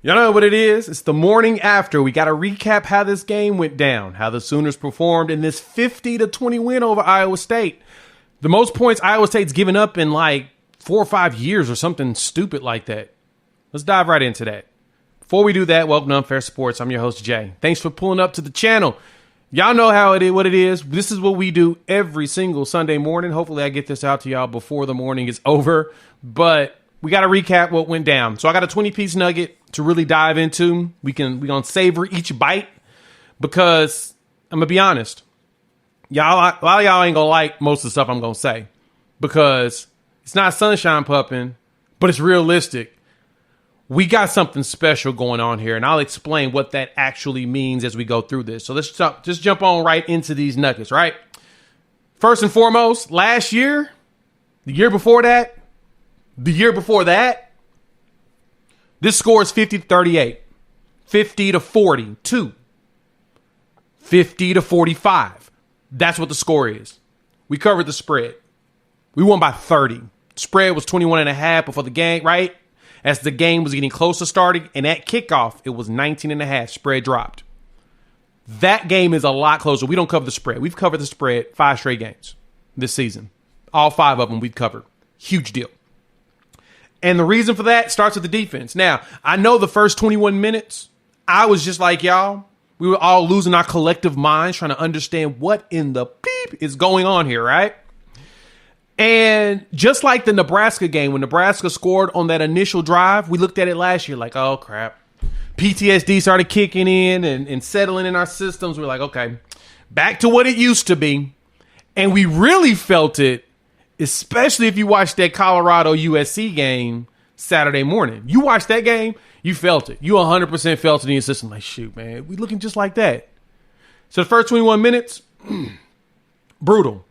Y'all know what it is? It's the morning after. We got to recap how this game went down, how the Sooners performed in this 50-20 win over Iowa State. The most points Iowa State's given up in like 4 or 5 years or something stupid like that. Let's dive right into that. Before we do that, welcome to Unfair Sports. I'm your host, Jay. Thanks for pulling up to the channel. Y'all know how it is, what it is. This is what we do every single Sunday morning. Hopefully I get this out to y'all before the morning is over. But we got to recap what went down. So I got a 20-piece nugget to really dive into. We're going to savor each bite because I'm going to be honest. A lot of y'all ain't going to like most of the stuff I'm going to say because it's not sunshine pumping, but it's realistic. We got something special going on here, and I'll explain what that actually means as we go through this. So let's just jump on right into these nuggets, right? First and foremost, last year, the year before that, this score is 50-38, 50-42, 50-45. That's what the score is. We covered the spread. We won by 30. Spread was 21.5 before the game, right? As the game was getting close to starting, and at kickoff, it was 19.5. Spread dropped. That game is a lot closer. We don't cover the spread. We've covered the spread 5 straight games this season. All 5 of them we've covered. Huge deal. And the reason for that starts with the defense. Now, I know the first 21 minutes, I was just like y'all. We were all losing our collective minds trying to understand what in the beep is going on here, right? And just like the Nebraska game, when Nebraska scored on that initial drive, we looked at it last year like, oh, crap. PTSD started kicking in and settling in our systems. We're like, okay, back to what it used to be. And we really felt it, especially if you watched that Colorado USC game Saturday morning. You watched that game, you felt it. You 100% felt it in your system. Like, shoot, man, we looking just like that. So the first 21 minutes, brutal.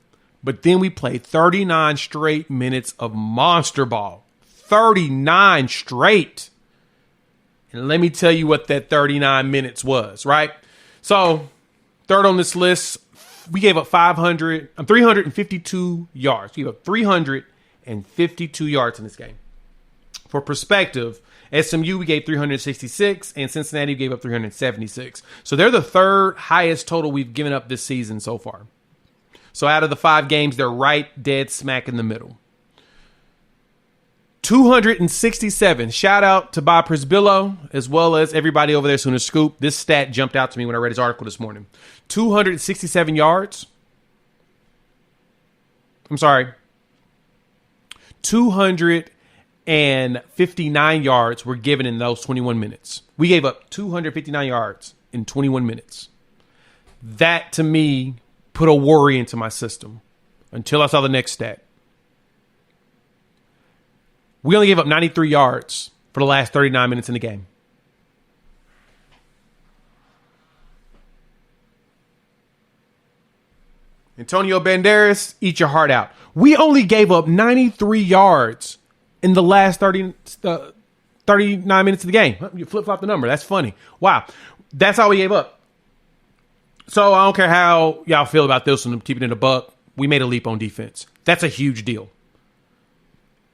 But then we played 39 straight minutes of monster ball. 39 straight. And let me tell you what that 39 minutes was, right? So, third on this list, we gave up 352 yards. We gave up 352 yards in this game. For perspective, SMU, we gave 366, and Cincinnati gave up 376. So they're the third highest total we've given up this season so far. So out of the 5 games, they're right dead smack in the middle. 267. Shout out to Bob Prisbillo, as well as everybody over there, Sooner Scoop. This stat jumped out to me when I read his article this morning. 267 yards. I'm sorry. 259 yards were given in those 21 minutes. We gave up 259 yards in 21 minutes. That, to me, put a worry into my system until I saw the next stat. We only gave up 93 yards for the last 39 minutes in the game. Antonio Banderas, eat your heart out. We only gave up 93 yards in the last 39 minutes of the game. You flip-flop the number. That's funny. Wow. That's all we gave up. So I don't care how y'all feel about this one, keeping it a buck. We made a leap on defense. That's a huge deal.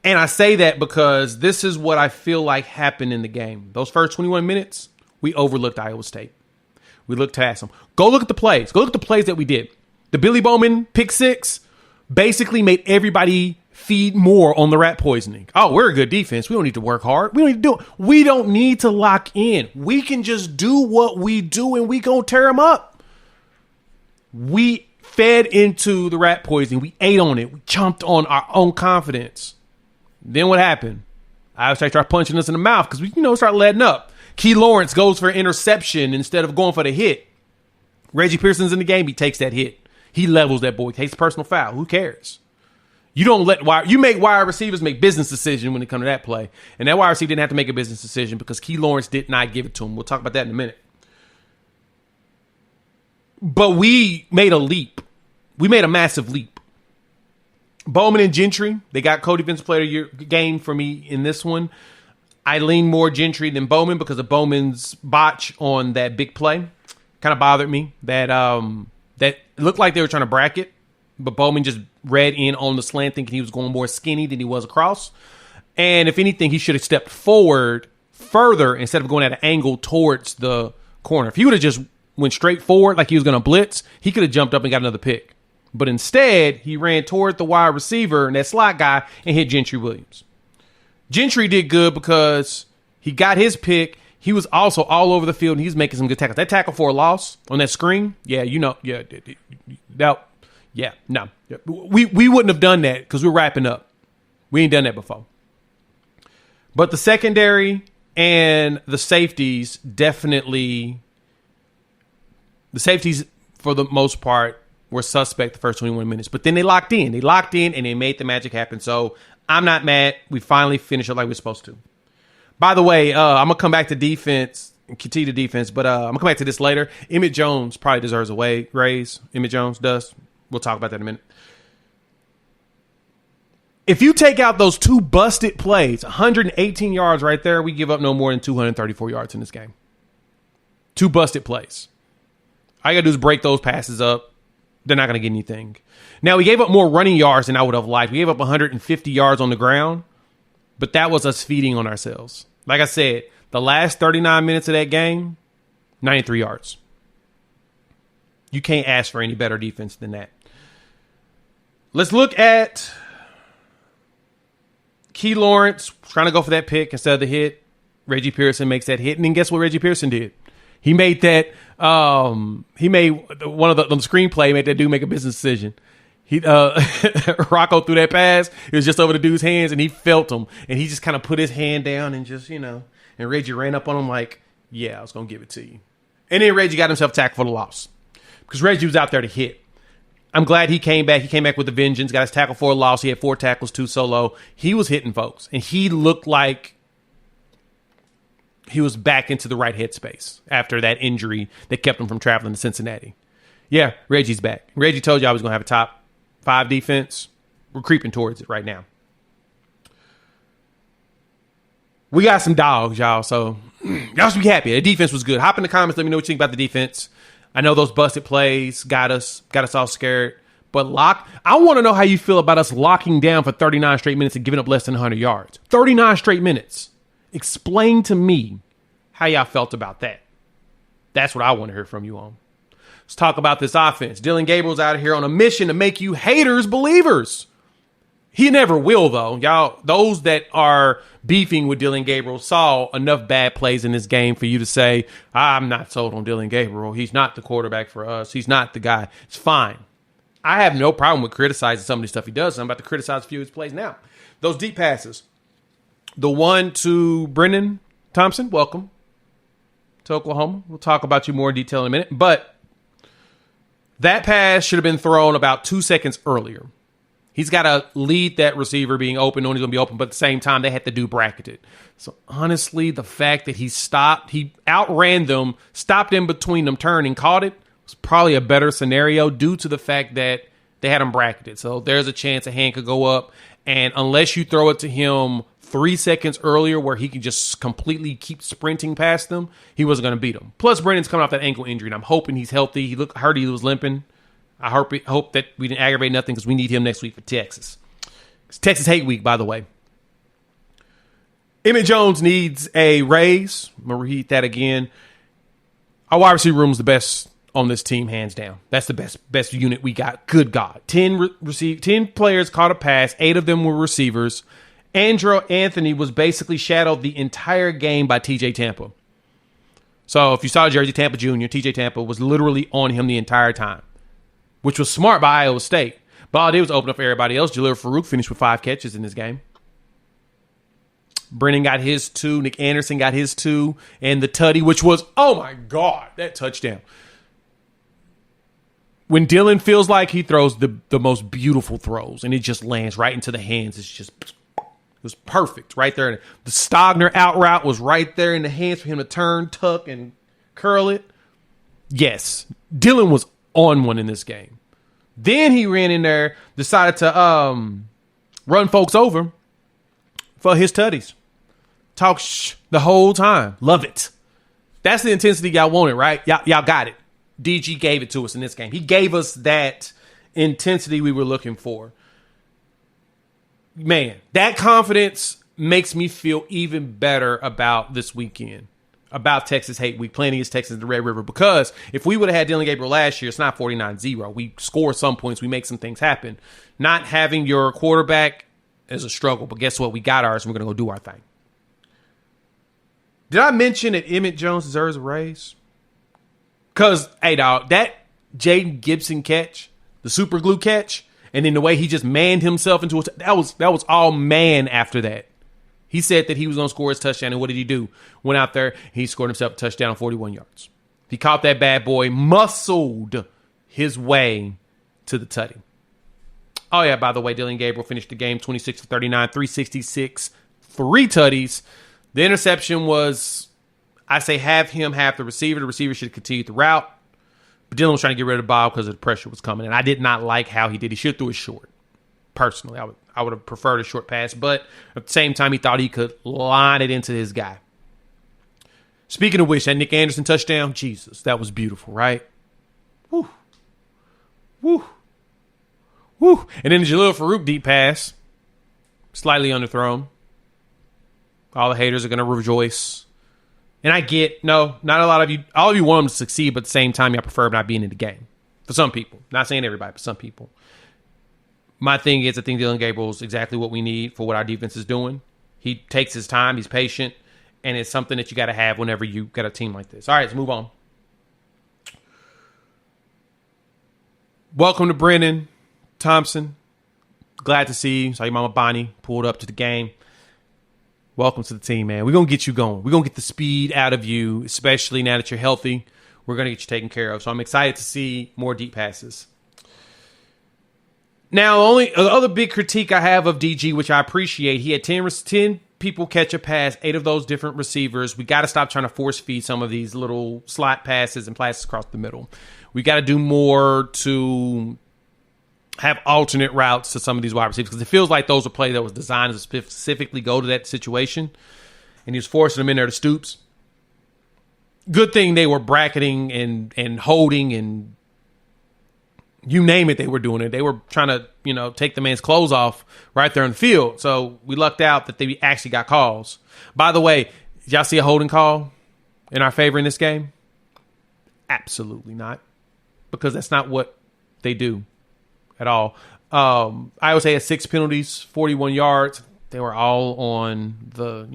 And I say that because this is what I feel like happened in the game. Those first 21 minutes, we overlooked Iowa State. We looked past them. Go look at the plays. Go look at the plays that we did. The Billy Bowman pick 6 basically made everybody feed more on the rat poisoning. Oh, we're a good defense. We don't need to work hard. We don't need to lock in. We can just do what we do and we gonna tear them up. We fed into the rat poisoning. We ate on it. We chomped on our own confidence. Then what happened? Iowa State started punching us in the mouth because we, start letting up. Key Lawrence goes for an interception instead of going for the hit. Reggie Pearson's in the game. He takes that hit. He levels that boy. He takes a personal foul. Who cares? You make wide receivers make business decisions when it comes to that play. And that wide receiver didn't have to make a business decision because Key Lawrence did not give it to him. We'll talk about that in a minute. But we made a leap. We made a massive leap. Bowman and Gentry, they got co-defensive player of the year game for me in this one. I lean more Gentry than Bowman because of Bowman's botch on that big play. Kind of bothered me that looked like they were trying to bracket, but Bowman just read in on the slant thinking he was going more skinny than he was across. And if anything, he should have stepped forward further instead of going at an angle towards the corner. If he would have just went straight forward like he was going to blitz, he could have jumped up and got another pick. But instead, he ran toward the wide receiver and that slot guy and hit Gentry Williams. Gentry did good because he got his pick. He was also all over the field, and he was making some good tackles. That tackle for a loss on that screen, no. We wouldn't have done that because we're wrapping up. We ain't done that before. But the secondary and the safeties definitely, for the most part, were suspect the first 21 minutes. But then they locked in. And they made the magic happen. So I'm not mad. We finally finished up like we're supposed to. By the way, I'm going to come back to defense and continue the defense, but I'm going to come back to this later. Emmett Jones probably deserves a raise. Emmett Jones does. We'll talk about that in a minute. If you take out those two busted plays, 118 yards right there, we give up no more than 234 yards in this game. Two busted plays. All you got to do is break those passes up. They're not going to get anything. Now, we gave up more running yards than I would have liked. We gave up 150 yards on the ground, but that was us feeding on ourselves. Like I said, the last 39 minutes of that game, 93 yards. You can't ask for any better defense than that. Let's look at Key Lawrence trying to go for that pick instead of the hit. Reggie Pearson makes that hit. And then guess what Reggie Pearson did? He made that, he made one of the screenplay, made that dude make a business decision. Rocco threw that pass. It was just over the dude's hands, and he felt him. And he just kind of put his hand down and just, and Reggie ran up on him like, yeah, I was going to give it to you. And then Reggie got himself tackled for the loss because Reggie was out there to hit. I'm glad he came back. He came back with a vengeance, got his tackle for a loss. He had 4 tackles, 2 solo. He was hitting folks, and he looked like he was back into the right headspace after that injury that kept him from traveling to Cincinnati. Yeah, Reggie's back. Reggie told you I was going to have a top 5 defense. We're creeping towards it right now. We got some dogs, y'all, so y'all should be happy. The defense was good. Hop in the comments. Let me know what you think about the defense. I know those busted plays got us all scared. But I want to know how you feel about us locking down for 39 straight minutes and giving up less than 100 yards. 39 straight minutes. Explain to me how y'all felt about that. That's what I want to hear from you on. Let's talk about this offense. Dillon Gabriel's out here on a mission to make you haters believers. He never will, though. Y'all, those that are beefing with Dillon Gabriel saw enough bad plays in this game for you to say, I'm not sold on Dillon Gabriel. He's not the quarterback for us. He's not the guy. It's fine. I have no problem with criticizing some of the stuff he does. I'm about to criticize a few of his plays now. Those deep passes. The one to Brennan Thompson, welcome to Oklahoma. We'll talk about you more in detail in a minute. But that pass should have been thrown about 2 seconds earlier. He's got to lead that receiver being open, knowing he's going to be open, but at the same time, they had to do bracketed. So honestly, the fact that he outran them, stopped in between them, turned and caught it, was probably a better scenario due to the fact that they had him bracketed. So there's a chance a hand could go up, and unless you throw it to him 3 seconds earlier where he can just completely keep sprinting past them, he wasn't going to beat them. Plus, Brennan's coming off that ankle injury, and I'm hoping he's healthy. He looked hurt. He was limping. I hope that we didn't aggravate nothing because we need him next week for Texas. It's Texas Hate Week, by the way. Emmett Jones needs a raise. I'm going to repeat that again. Our wide receiver room is the best on this team, hands down. That's the best unit we got. Good God. 10 players caught a pass. 8 of them were receivers. Andrew Anthony was basically shadowed the entire game by TJ Tampa. So if you saw Jersey Tampa Jr., TJ Tampa was literally on him the entire time, which was smart by Iowa State. But all it did was open up for everybody else. Jalil Farouk finished with 5 catches in this game. Brennan got his 2. Nick Anderson got his 2. And the tutty, which was, oh my God, that touchdown. When Dillon feels like he throws the most beautiful throws and it just lands right into the hands, it was perfect right there. The Stogner out route was right there in the hands for him to turn, tuck, and curl it. Yes, Dillon was on one in this game. Then he ran in there, decided to run folks over for his tutties. Talk the whole time. Love it. That's the intensity y'all wanted, right? Y'all got it. DG gave it to us in this game. He gave us that intensity we were looking for. Man, that confidence makes me feel even better about this weekend, about Texas Hate Week, playing against Texas at the Red River. Because if we would have had Dylan Gabriel last year, it's not 49-0. We score some points. We make some things happen. Not having your quarterback is a struggle. But guess what? We got ours, and we're going to go do our thing. Did I mention that Emmett Jones deserves a raise? Because, hey, dog, that Jaden Gibson catch, the super glue catch, and then the way he just manned himself into that was all man after that. He said that he was going to score his touchdown, and what did he do? Went out there, he scored himself a touchdown on 41 yards. He caught that bad boy, muscled his way to the tutty. Oh, yeah, by the way, Dylan Gabriel finished the game 26 for 39, 366, 3 tutties. The interception was, I say, have him, have the receiver. The receiver should have continued the route. But Dylan was trying to get rid of the ball because the pressure was coming, and I did not like how he did. He should have threw it short. Personally, I would have preferred a short pass, but at the same time, he thought he could line it into his guy. Speaking of which, that Nick Anderson touchdown, Jesus, that was beautiful, right? Woo. Woo. Woo. And then the Jalil Farouk deep pass, slightly underthrown. All the haters are going to rejoice. And I get, no, not a lot of you, all of you want them to succeed, but at the same time, y'all prefer not being in the game. For some people. Not saying everybody, but some people. My thing is, I think Dylan Gabriel is exactly what we need for what our defense is doing. He takes his time, he's patient, and it's something that you got to have whenever you got a team like this. All right, let's move on. Welcome to Brennan Thompson. Glad to see you. Saw your mama Bonnie pulled up to the game. Welcome to the team, man. We're going to get you going. We're going to get the speed out of you, especially now that you're healthy. We're going to get you taken care of. So I'm excited to see more deep passes. Now, the other big critique I have of DG, which I appreciate, he had 10 people catch a pass, 8 of those different receivers. We got to stop trying to force feed some of these little slot passes and passes across the middle. We got to do more to have alternate routes to some of these wide receivers, because it feels like those are plays that was designed to specifically go to that situation, and he was forcing them in there to Stoops. Good thing they were bracketing and holding and you name it, they were doing it. They were trying to, take the man's clothes off right there in the field. So we lucked out that they actually got calls. By the way, did y'all see a holding call in our favor in this game? Absolutely not, because that's not what they do at all. Iowa State had 6 penalties, 41 yards. They were all on the,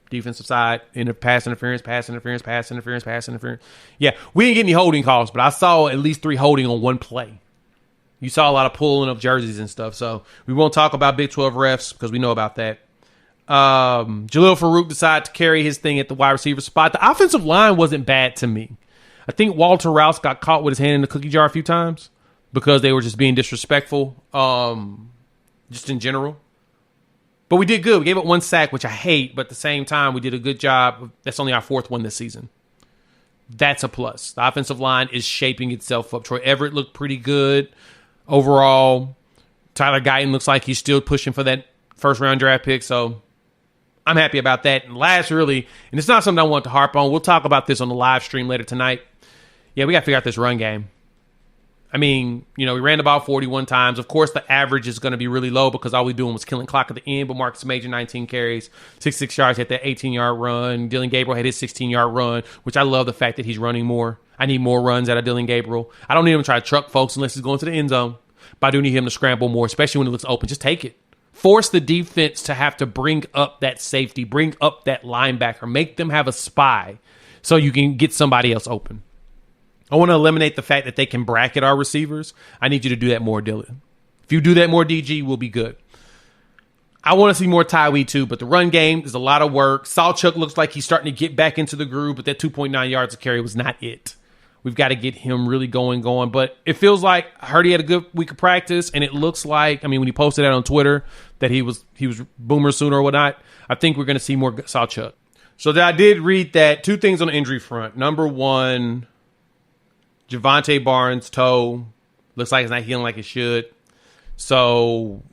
defensive side, pass interference. Yeah, we didn't get any holding calls, but I saw at least 3 holding on one play. You saw a lot of pulling of jerseys and stuff, so we won't talk about Big 12 refs because we know about that. Jalil Farouk decided to carry his thing at the wide receiver spot. The offensive line wasn't bad to me. I think Walter Rouse got caught with his hand in the cookie jar a few times because they were just being disrespectful, just in general. But we did good. We gave up 1 sack, which I hate, but at the same time, we did a good job. That's only our 4th one this season. That's a plus. The offensive line is shaping itself up. Troy Everett looked pretty good overall. Tyler Guyton looks like he's still pushing for that first-round draft pick, so I'm happy about that. And last, really, and it's not something I want to harp on. We'll talk about this on the live stream later tonight. Yeah, we got to figure out this run game. I mean, we ran the ball 41 times. Of course, the average is going to be really low because all we doing was killing clock at the end. But Marcus Major, 19 carries, 66 yards, had that 18-yard run. Dylan Gabriel had his 16-yard run, which I love the fact that he's running more. I need more runs out of Dylan Gabriel. I don't need him to try to truck folks unless he's going to the end zone. But I do need him to scramble more, especially when it looks open. Just take it. Force the defense to have to bring up that safety, bring up that linebacker, make them have a spy so you can get somebody else open. I want to eliminate the fact that they can bracket our receivers. I need you to do that more, Dylan. If you do that more, DG, we'll be good. I want to see more Tyree too, but the run game is a lot of work. Salchuk looks like he's starting to get back into the groove, but that 2.9 yards of carry was not it. We've got to get him really going. But it feels like I heard he had a good week of practice, and it looks like, when he posted that on Twitter that he was Boomer Sooner or whatnot, I think we're going to see more Salchuk. So I did read that 2 things on the injury front. Number 1, Javante Barnes' toe looks like it's not healing like it should. So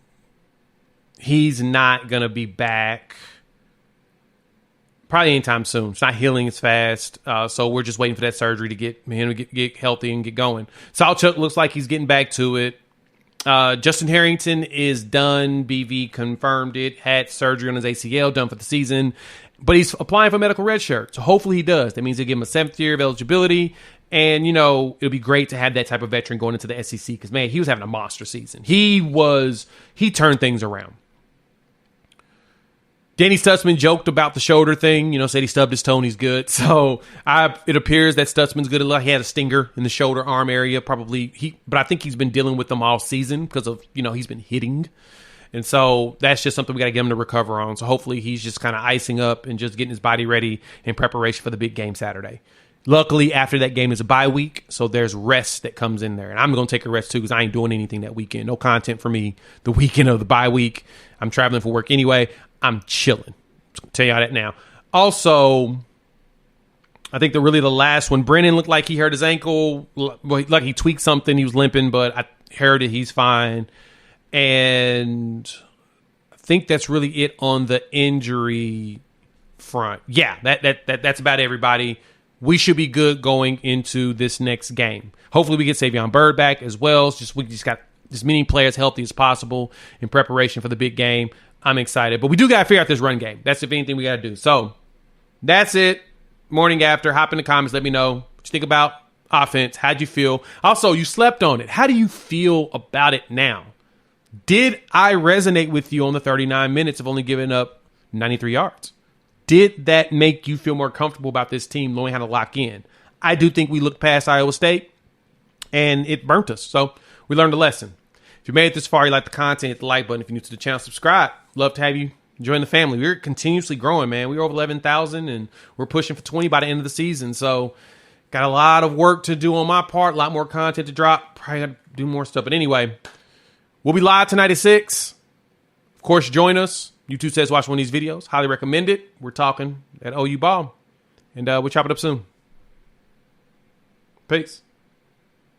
he's not going to be back probably anytime soon. It's not healing as fast. So we're just waiting for that surgery to get him to get healthy and get going. Salchuk looks like he's getting back to it. Justin Harrington is done. BV confirmed it. Had surgery on his ACL, done for the season. But he's applying for medical red shirt. So hopefully he does. That means they'll give him a 7th year of eligibility. And, it'll be great to have that type of veteran going into the SEC. Because, man, he was having a monster season. He turned things around. Danny Stutsman joked about the shoulder thing, said he stubbed his toe and he's good. So it appears that Stutsman's good. He had a stinger in the shoulder arm area, probably. But I think he's been dealing with them all season because of, he's been hitting. And so that's just something we got to get him to recover on. So hopefully he's just kind of icing up and just getting his body ready in preparation for the big game Saturday. Luckily, after that game is a bye week, so there's rest that comes in there. And I'm going to take a rest too because I ain't doing anything that weekend. No content for me the weekend of the bye week. I'm traveling for work anyway. I'm chilling. I'll tell y'all that now. Also, I think the last one, Brennan looked like he hurt his ankle. Like he tweaked something. He was limping, but I heard it. He's fine. And I think that's really it on the injury front. Yeah, that's about everybody. We should be good going into this next game. Hopefully we get Savion Byrd back as well. We just got as many players healthy as possible in preparation for the big game. I'm excited. But we do got to figure out this run game. That's if anything we got to do. So that's it. Morning after. Hop in the comments. Let me know what you think about offense. How'd you feel? Also, you slept on it. How do you feel about it now? Did I resonate with you on the 39 minutes of only giving up 93 yards? Did that make you feel more comfortable about this team knowing how to lock in? I do think we looked past Iowa State, and it burnt us. So we learned a lesson. If you made it this far, you like the content, hit the like button. If you're new to the channel, subscribe. Love to have you join the family. We're continuously growing, man. We're over 11,000, and we're pushing for 20 by the end of the season. So got a lot of work to do on my part, a lot more content to drop. Probably got to do more stuff. But anyway, we'll be live tonight at 6. Of course, join us. YouTube says watch one of these videos. Highly recommend it. We're talking at OU Ball. And we'll chop it up soon. Peace.